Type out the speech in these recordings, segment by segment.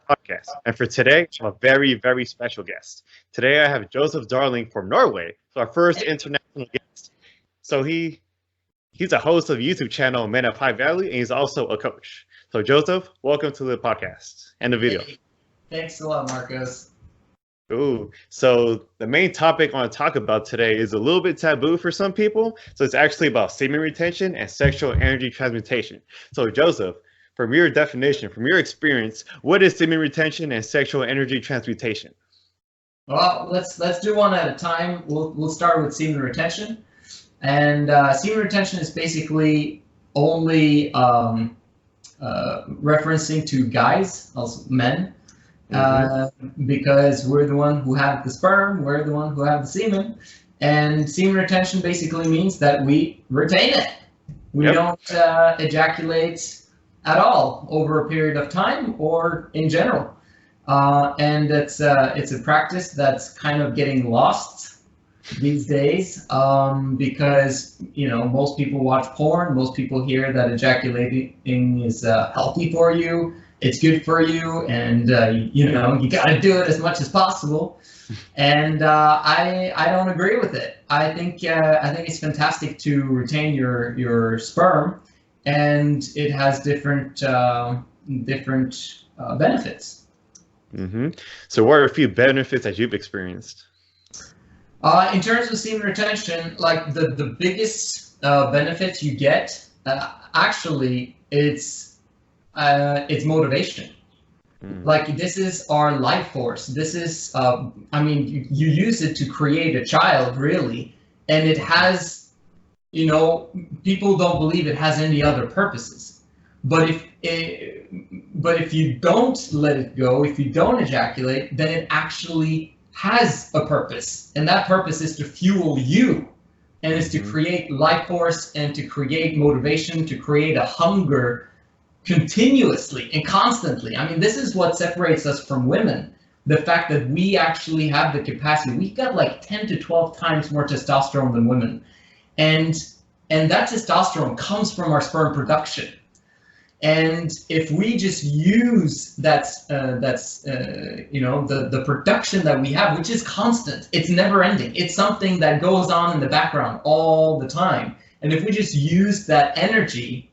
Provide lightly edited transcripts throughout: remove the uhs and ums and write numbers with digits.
podcast. And for today, I have a very, very special guest. Today, I have Joseph Darling from Norway, so our first international guest. So he's a host of the YouTube channel Men of High Value, and he's also a coach. So Joseph, welcome to the podcast and the video. Hey, thanks a lot, Marcos. Ooh, so the main topic I want to talk about today is a little bit taboo for some people. So it's actually about semen retention and sexual energy transmutation. So Joseph, from your definition, from your experience, what is semen retention and sexual energy transmutation? Well, let's do one at a time. We'll start with semen retention, and semen retention is basically only referencing to guys, also men. Because we're the one who have the sperm, we're the one who have the semen, and semen retention basically means that we retain it. We don't ejaculate at all over a period of time or in general, and it's a practice that's kind of getting lost these days because most people watch porn, most people hear that ejaculating is healthy for you. It's good for you, and you got to do it as much as possible. And I don't agree with it. I think it's fantastic to retain your sperm, and it has different benefits. So what are a few benefits that you've experienced? In terms of semen retention, like the biggest benefit you get, actually, it's motivation. Like, this is our life force. This is, you use it to create a child, really, and it has, people don't believe it has any other purposes. But if you don't let it go, if you don't ejaculate, then it actually has a purpose, and that purpose is to fuel you, and is to create life force and to create motivation, to create a hunger continuously and constantly. I mean, this is what separates us from women. The fact that we actually have the capacity. We've got like 10 to 12 times more testosterone than women. And that testosterone comes from our sperm production. And if we just use the production that we have, which is constant, it's never ending. It's something that goes on in the background all the time. And if we just use that energy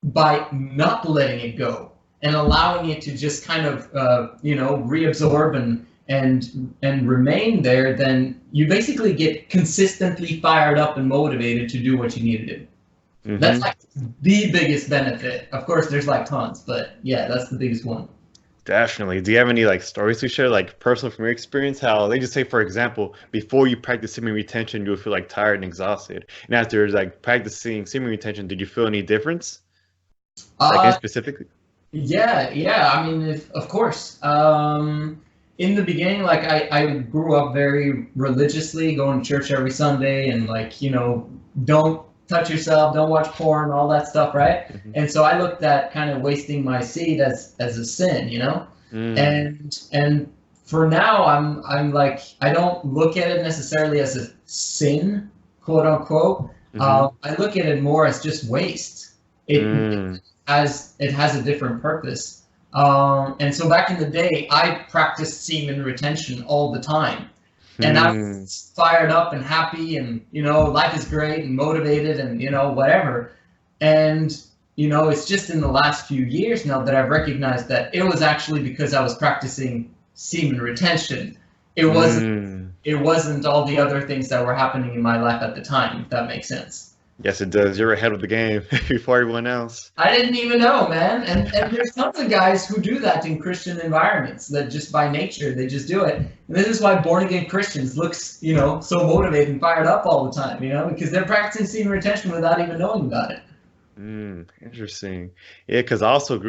by not letting it go and allowing it to just kind of reabsorb and remain there, then you basically get consistently fired up and motivated to do what you need to do. That's like the biggest benefit. Of course, there's like tons, but yeah, that's the biggest one. Definitely. Do you have any like stories to share, like personal from your experience? How they just say, for example, before you practice semen retention, you would feel like tired and exhausted, and after like practicing semen retention, did you feel any difference? Like specifically? Yeah. I mean, of course. In the beginning, like I grew up very religiously, going to church every Sunday, and don't touch yourself, don't watch porn, all that stuff, right? And so I looked at kind of wasting my seed as a sin, And for now, I'm like, I don't look at it necessarily as a sin, quote unquote. I look at it more as just waste. It has a different purpose. And so back in the day, I practiced semen retention all the time. And I was fired up and happy, and life is great and motivated, and whatever. And it's just in the last few years now that I've recognized that it was actually because I was practicing semen retention. It wasn't all the other things that were happening in my life at the time, if that makes sense. Yes, it does. You're ahead of the game before everyone else. I didn't even know, man. And there's tons of guys who do that in Christian environments, that just by nature, they just do it. And this is why born-again Christians looks, so motivated and fired up all the time, because they're practicing semen retention without even knowing about it. Interesting. Yeah, because I also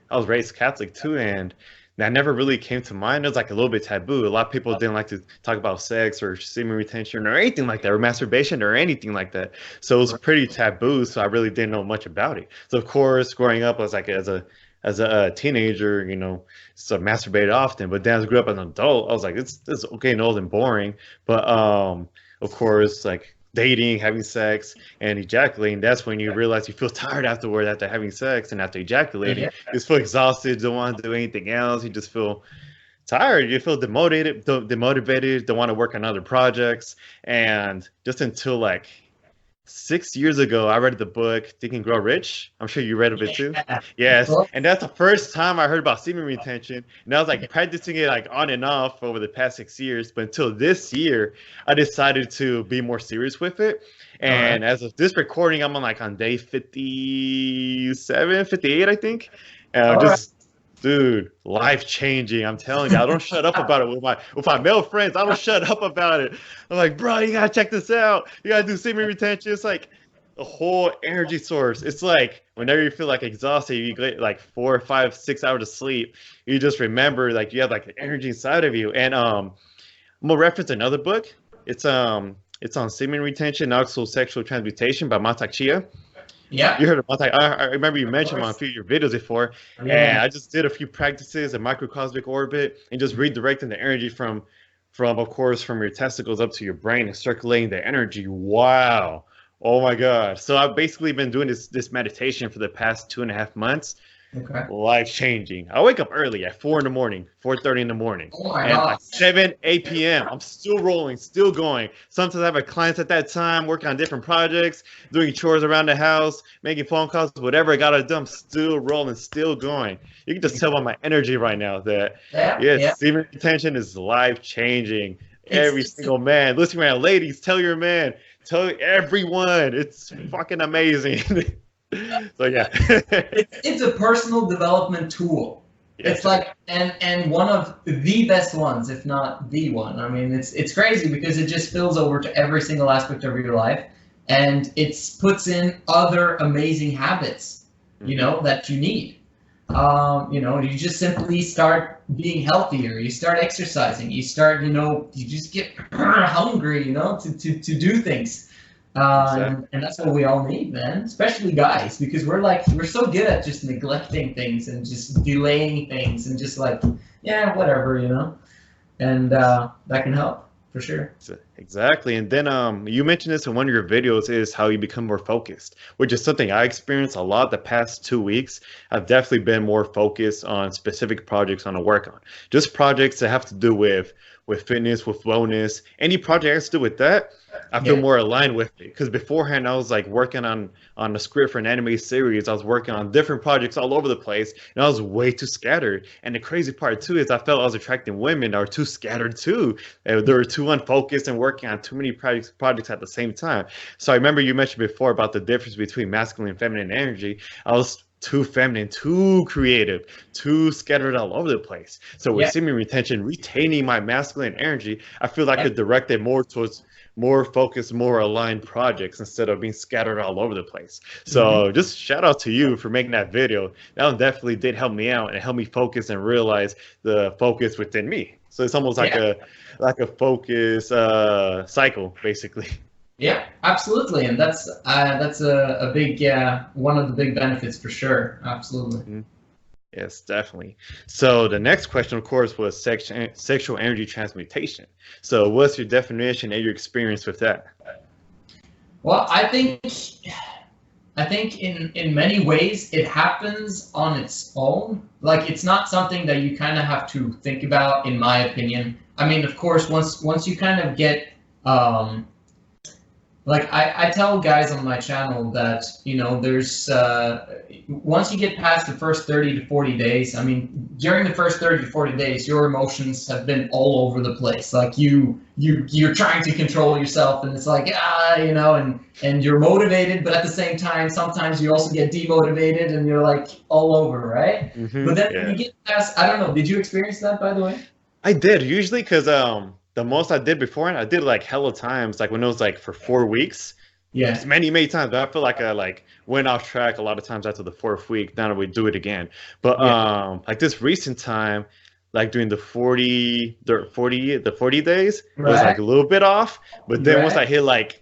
I was raised Catholic too, and that never really came to mind. It was like a little bit taboo. A lot of people didn't like to talk about sex or semen retention or anything like that, or masturbation or anything like that. So it was pretty taboo. So I really didn't know much about it. So of course, growing up, I was like as a teenager, so I masturbated often. But then as I grew up as an adult, I was like, it's okay, no, and boring. But of course, like dating, having sex, and ejaculating, that's when you realize you feel tired afterward after having sex and after ejaculating. Yeah. You just feel exhausted, don't want to do anything else. You just feel tired. You feel demotivated, don't want to work on other projects. And just until like 6 years ago, I read the book Think and Grow Rich. I'm sure you read of it too. Yeah. Yes, Well, and that's the first time I heard about semen retention. And I was like practicing it like on and off over the past 6 years. But until this year, I decided to be more serious with it. all right. And as of this recording, I'm on day 57, 58, I think. All right. Just dude, life changing. I'm telling you, I don't shut up about it with my male friends. I don't shut up about it. I'm like, bro, you gotta check this out. You gotta do semen retention. It's like a whole energy source. It's like whenever you feel like exhausted, you get like 4, 5, 6 hours of sleep. You just remember like you have like the energy inside of you. And I'm gonna reference another book. It's on semen retention, also sexual transmutation by Chia. Yeah. You heard about that. I remember you Of mentioned on a course. few of your videos before, and Yeah. I just did a few practices in microcosmic orbit and just redirecting the energy from of course from your testicles up to your brain and circulating the energy. Wow. Oh my God. So I've basically been doing this meditation for the past 2.5 months. Okay. Life changing. I wake up early at 4 in the morning, 4:30 in the morning, Oh my and by God. 7, 8 p.m. I'm still rolling, still going. Sometimes I have a clients at that time, working on different projects, doing chores around the house, making phone calls, whatever I gotta do. I'm still rolling, still going. You can just tell by my energy right now that Yeah. Yeah. yes, semen retention is life changing. Every It's single man, listen, man, ladies, tell your man, tell everyone, it's fucking amazing. So yeah. it's a personal development tool. Yes, It's like and one of the best ones, if not the one. I mean, it's crazy because it just spills over to every single aspect of your life, and it puts in other amazing habits, that you need. You just simply start being healthier. You start exercising. You start, you just get hungry, to do things. exactly. And that's what we all need, man, especially guys, because we're so good at just neglecting things and just delaying things and just like, yeah, whatever, and that can help for sure. Exactly. And then you mentioned this in one of your videos is how you become more focused, which is something I experienced a lot the past 2 weeks. I've definitely been more focused on specific projects I want to work on. Just projects that have to do with fitness, with wellness, any project that has to do with that, I feel Yeah. more aligned with it. Because beforehand, I was like working on a script for an anime series. I was working on different projects all over the place, and I was way too scattered. And the crazy part too is I felt I was attracting women that were too scattered too. They were too unfocused and working on too many projects at the same time. So I remember you mentioned before about the difference between masculine and feminine energy. I was too feminine, too creative, too scattered all over the place. So with Yeah. semen retention, retaining my masculine energy, I feel I Yeah. could direct it more towards more focused, more aligned projects instead of being scattered all over the place. Mhm. So just shout out to you for making that video. That one definitely did help me out and help me focus and realize the focus within me. So it's almost Yeah. like a focus cycle, basically. Yeah, absolutely, and that's a big one of the big benefits for sure. Absolutely. Mhm. Yes, definitely. So the next question, of course, was sexual energy transmutation. So what's your definition and your experience with that? Well, I think in many ways it happens on its own. Like it's not something that you kind of have to think about, in my opinion. I mean, of course, once you kind of get like I tell guys on my channel that there's once you get past the first 30 to 40 days, I mean during the first 30 to 40 days your emotions have been all over the place, like you're trying to control yourself, and it's like and you're motivated, but at the same time sometimes you also get demotivated and you're like all over, right? But then when Yeah. you get past, I don't know, did you experience that, by the way? I did usually because the most I did beforehand, I did like hella times, like when it was like for 4 weeks, Yeah. just many times. But I feel like I like went off track a lot of times after the fourth week. Now we do it again. But Yeah. like this recent time, like during the 40 days, it was like Right. a little bit off. But then once Right. I hit like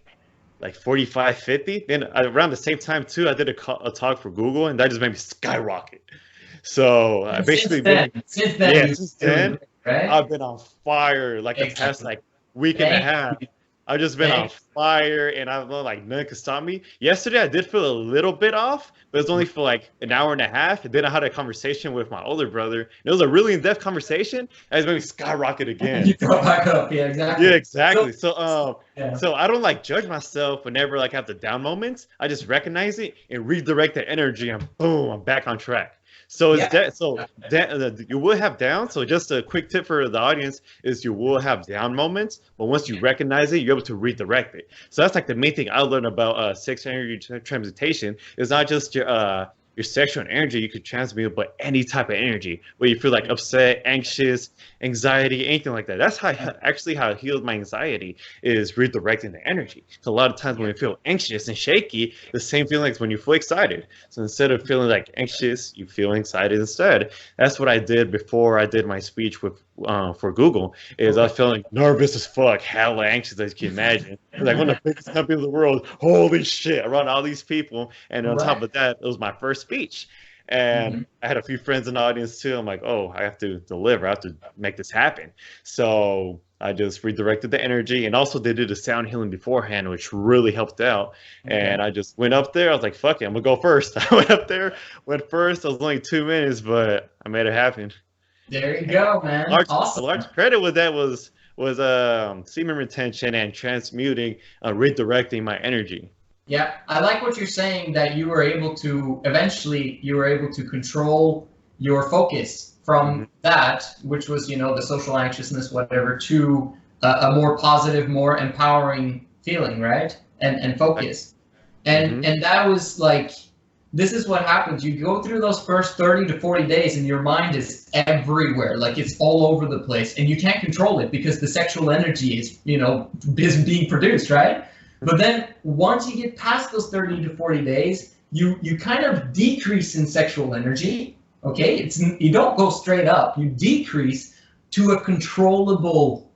45, 50, then around the same time too, I did a talk for Google, and that just made me skyrocket. So I And basically been since then yeah you've since been doing then. great, right? I've been on fire like the past Excellent. like week and a Thank half. you. I've just been on fire, and I feel like nothing could stop me. Yesterday, I did feel a little bit off, but it was only for like an hour and a half. And then I had a conversation with my older brother. And it was a really in-depth conversation. And it's made me skyrocket again. You go back up, yeah, exactly. Yeah, exactly. Yeah. So I don't like judge myself whenever like I have the down moments. I just recognize it and redirect the energy, and boom, I'm back on track. So it's you will have down. So just a quick tip for the audience is you will have down moments, but once you recognize it, you're able to redirect it. So that's like the main thing I learned about sex energy transmutation. Is not just your sexual energy you could transmute, but any type of energy where you feel like upset, anxious, anxiety, anything like that. That's how I healed my anxiety, is redirecting the energy. So a lot of times when you feel anxious and shaky, the same feeling as when you feel excited. So instead of feeling like anxious, you feel excited instead. That's what I did before I did my speech with for Google. Is I was feeling nervous as fuck, hella anxious as you can imagine. Like one of the biggest companies in the world. Holy shit! Around all these people, and on top of that, it was my first speech. And I had a few friends in the audience too. I'm like, oh, I have to deliver. I have to make this happen. So I just redirected the energy, and also they did a sound healing beforehand, which really helped out. And I just went up there. I was like, fuck it, I'm gonna go first. I went up there, went first. It was only 2 minutes, but I made it happen. There you go, man. Awesome. A large credit with that was semen retention and transmuting, redirecting my energy. Yeah, I like what you're saying, that you were able to control your focus from that, which was, the social anxiousness, whatever, to a more positive, more empowering feeling, right? And focus. And that was like, this is what happens. You go through those first 30 to 40 days and your mind is everywhere. Like it's all over the place and you can't control it because the sexual energy is, is being produced, right? But then once you get past those 30 to 40 days, you kind of decrease in sexual energy. Okay, you don't go straight up. You decrease to a controllable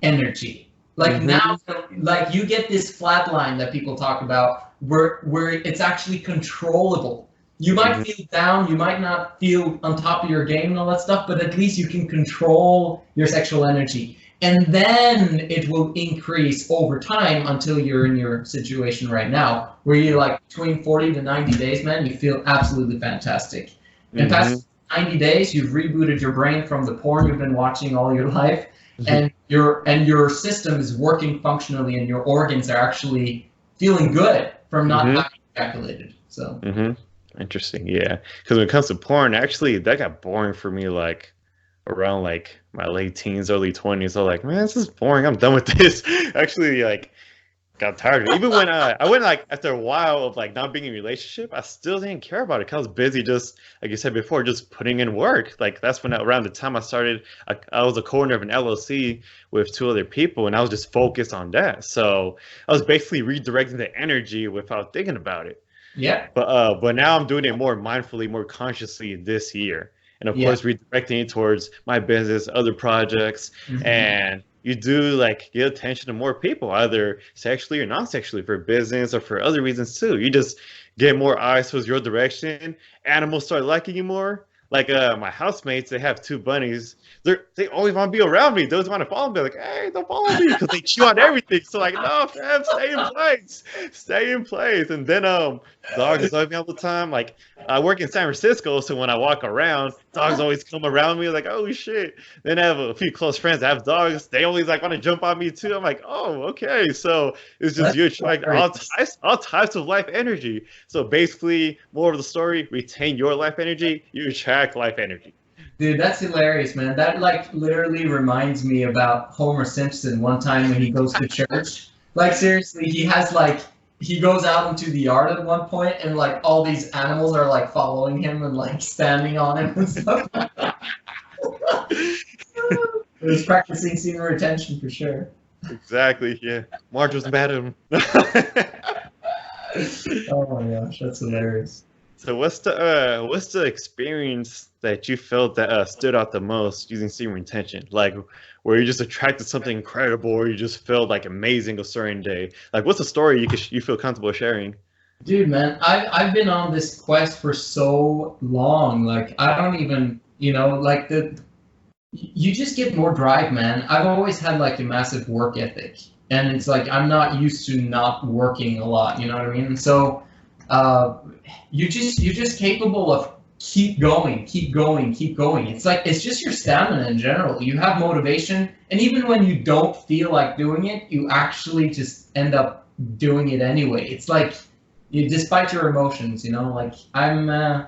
energy. Like now, like you get this flat line that people talk about where it's actually controllable. You might feel down, you might not feel on top of your game and all that stuff, but at least you can control your sexual energy. And then it will increase over time until you're in your situation right now, where you're like between 40 to 90 days, man, you feel absolutely fantastic. And past 90 days, you've rebooted your brain from the porn you've been watching all your life, and your system is working functionally, and your organs are actually feeling good from not having ejaculated. So interesting, yeah. Because when it comes to porn, actually, that got boring for me like around like my late teens, early 20s. I'm like, man, this is boring. I'm done with this. Actually, like, got tired of it. Even when I went like after a while of like not being in a relationship, I still didn't care about it because I was busy, just like you said before, just putting in work. Like that's when around the time I started, I was a co-owner of an LLC with 2 other people, and I was just focused on that. So I was basically redirecting the energy without thinking about it. Yeah. But now I'm doing it more mindfully, more consciously this year. And of course, redirecting it towards my business, other projects, and you do like get attention to more people, either sexually or non-sexually, for business or for other reasons too. You just get more eyes towards your direction. Animals start liking you more. Like my housemates, they have 2 bunnies. They always want to be around me. They always want to follow me. They're like, hey, don't follow me, because they chew on everything. So like, no, fam, stay in place. Stay in place. And then dogs love me all the time. Like I work in San Francisco, so when I walk around, dogs always come around me like, oh shit. Then I have a few close friends that have dogs. They always like want to jump on me too. I'm like, oh, okay. So it's just you attract all types of life energy. So basically, more of the story: retain your life energy, you attract life energy. Dude, that's hilarious, man. That like literally reminds me about Homer Simpson one time when he goes to church. Like seriously, he goes out into the yard at one point, and like all these animals are like following him and like standing on him and stuff. He was practicing semen retention for sure. Exactly, yeah. Marge was mad at him. Oh my gosh, that's hilarious. So what's the experience that you felt that stood out the most using semen retention? Like where you just attracted something incredible, or you just felt like amazing a certain day? Like what's the story you feel comfortable sharing? Dude, man, I've been on this quest for so long. Like I don't even, you just get more drive, man. I've always had like a massive work ethic, and it's like I'm not used to not working a lot. You know what I mean? So you're just capable of keep going, keep going, keep going. It's like it's just your stamina in general. You have motivation, and even when you don't feel like doing it, you actually just end up doing it anyway. It's like despite your emotions, you know. Like I'm